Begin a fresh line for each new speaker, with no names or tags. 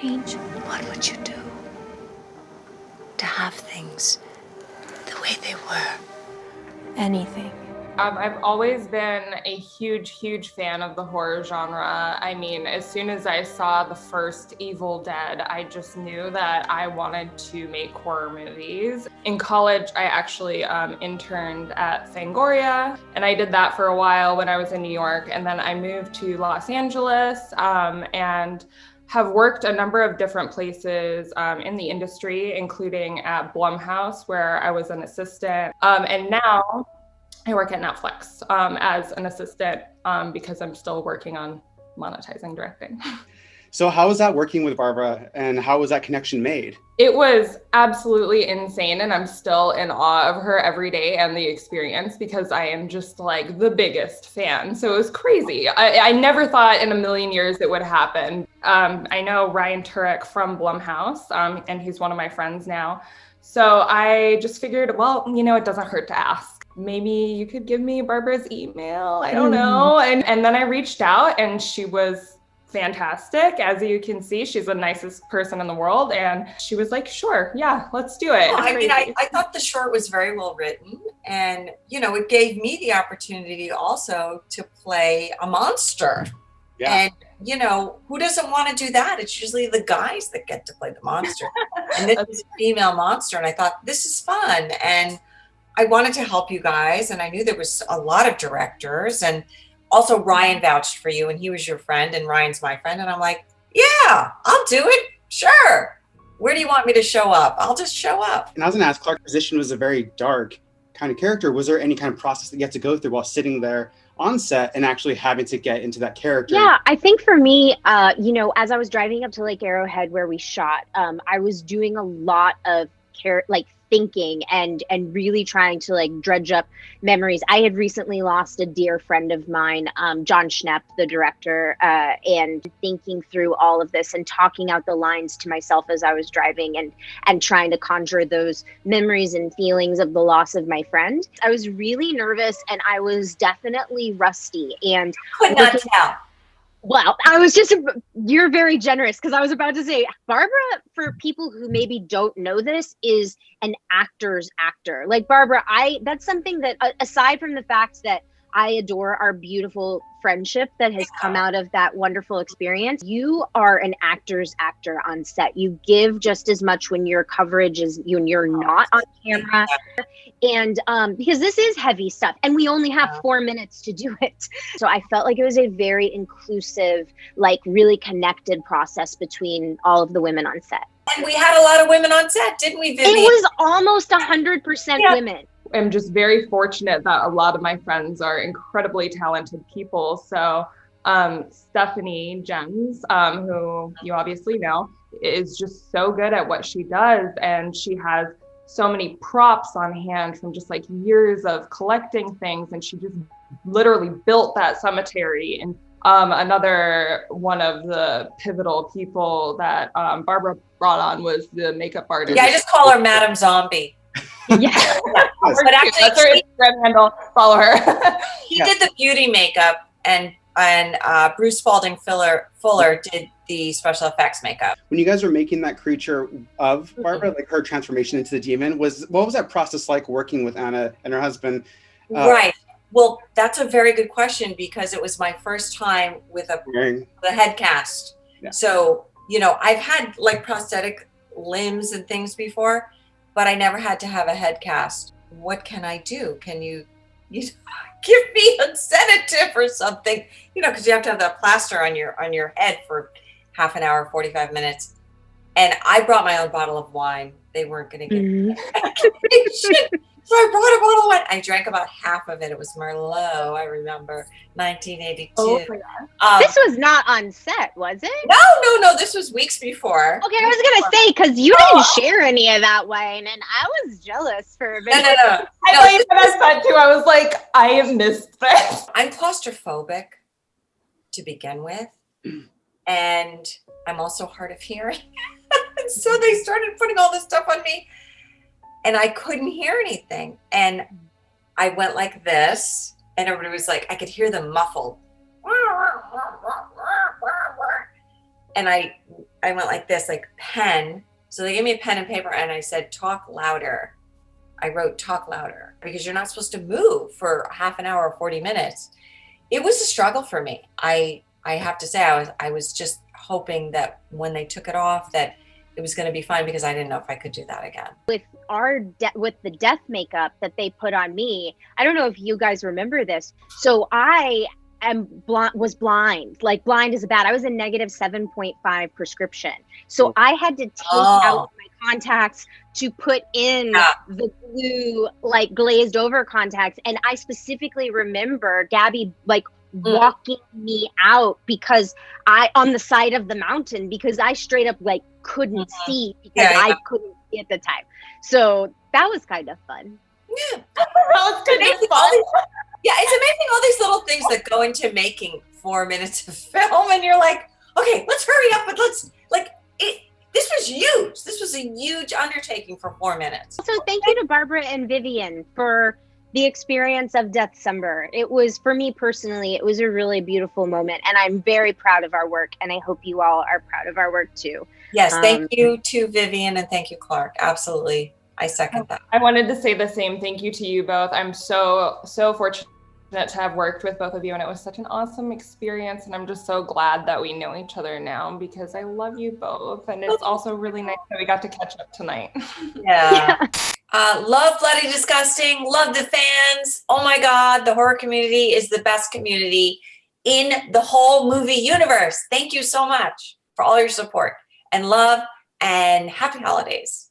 strange. What would you do to have things the way they were? Anything.
I've always been a huge fan of the horror genre. I mean, as soon as I saw the first Evil Dead, I just knew that I wanted to make horror movies. In college, I actually interned at Fangoria, and I did that for a while when I was in New York, and then I moved to Los Angeles and have worked a number of different places in the industry, including at Blumhouse, where I was an assistant, and now I work at Netflix as an assistant because I'm still working on monetizing directing.
So how was that working with Barbara, and how was that connection made?
It was absolutely insane, and I'm still in awe of her every day and the experience because I am just like the biggest fan. So it was crazy. I never thought in a million years it would happen. I know Ryan Turek from Blumhouse, and he's one of my friends now. So I just figured, well, you know, it doesn't hurt to ask. Maybe you could give me Barbara's email. I don't know. And then I reached out, and she was fantastic. As you can see, she's the nicest person in the world. And she was like, sure, yeah, let's do it.
Well, I mean, I thought the short was very well written. And, you know, it gave me the opportunity also to play a monster. Yeah. And, you know, who doesn't want to do that? It's usually the guys that get to play the monster. And this is a female monster. And I thought, this is fun. And I wanted to help you guys. And I knew there was a lot of directors. And also Ryan vouched for you, and he was your friend, and Ryan's my friend. And I'm like, yeah, I'll do it. Sure. Where do you want me to show up? I'll just show up.
And I was going to ask, Clarke's position was a very dark kind of character. Was there any kind of process that you had to go through while sitting there on set and actually having to get into that character?
Yeah, I think for me, you know, as I was driving up to Lake Arrowhead where we shot, I was doing a lot of thinking and really trying to like dredge up memories. I had recently lost a dear friend of mine, John Schnepp, the director, and thinking through all of this and talking out the lines to myself as I was driving and trying to conjure those memories and feelings of the loss of my friend. I was really nervous, and I was definitely rusty. And
could not tell.
Well, you're very generous, because I was about to say, Barbara, for people who maybe don't know this, is an actor's actor. Like Barbara, that's something that, aside from the fact that I adore our beautiful friendship that has come out of that wonderful experience, you are an actor's actor on set. You give just as much when your coverage is when you're not on camera. And because this is heavy stuff, and we only have 4 minutes to do it. So I felt like it was a very inclusive, like really connected process between all of the women on set.
And we had a lot of women on set, didn't we, Vivienne?
It was almost 100% women.
I'm just very fortunate that a lot of my friends are incredibly talented people. So Stephanie Gems, who you obviously know, is just so good at what she does. And she has so many props on hand from just like years of collecting things. And she just literally built that cemetery. And another one of the pivotal people that Barbara brought on was the makeup artist.
Yeah, I just call her Madam Zombie.
Yeah.
But actually, that's her Instagram handle. Follow her.
He did the beauty makeup, and Bruce Spalding Fuller did the special effects makeup.
When you guys were making that creature of Barbara, like her transformation into the demon, what was that process like working with Anna and her husband?
Right. Well, that's a very good question, because it was my first time with the head cast. Yeah. So, you know, I've had like prosthetic limbs and things before, but I never had to have a head cast. What can I do? Can you give me a sedative or something? You know, because you have to have that plaster on your head for half an hour, 45 minutes. And I brought my own bottle of wine. They weren't going to give me medication. So I brought a bottle of wine. I drank about half of it. It was Merlot, I remember, 1982.
Oh my God. This was not on set, was it?
No. This was weeks before.
Okay, I was going to say, because you didn't share any of that wine, and I was jealous for a minute.
No.
I thought you said that too. I was like, I have missed this.
I'm claustrophobic to begin with, and I'm also hard of hearing. So they started putting all this stuff on me, and I couldn't hear anything. And I went like this, and everybody was like, I could hear them muffled. And I I went like this, like pen. So they gave me a pen and paper and I said, talk louder. I wrote talk louder because you're not supposed to move for half an hour or 40 minutes. It was a struggle for me. I have to say, I was just hoping that when they took it off that it was going to be fine because I didn't know if I could do that again.
With with the death makeup that they put on me, I don't know if you guys remember this. So I was blind. Like blind is bad. I was a negative 7.5 prescription. So I had to take out my contacts to put in the blue, like glazed over contacts. And I specifically remember Gabby like walking me out because on the side of the mountain, because I straight up like couldn't see because I couldn't see at the time. So that was kind of fun.
Yeah.
That was kind of fun.
Yeah, it's amazing all these little things that go into making 4 minutes of film, and you're like, okay, let's hurry up, but let's this was huge. This was a huge undertaking for 4 minutes.
So thank you to Barbara and Vivienne for the experience of Deathsumber. It was, for me personally, it was a really beautiful moment, and I'm very proud of our work, and I hope you all are proud of our work too.
Yes, thank you to Vivienne and thank you, Clarke. Absolutely. I second that.
I wanted to say the same. Thank you to you both. I'm so fortunate to have worked with both of you, and it was such an awesome experience, and I'm just so glad that we know each other now because I love you both, and it's also really nice that we got to catch up tonight.
Yeah. Love Bloody Disgusting. Love the fans. Oh my God, the horror community is the best community in the whole movie universe. Thank you so much for all your support and love, and happy holidays.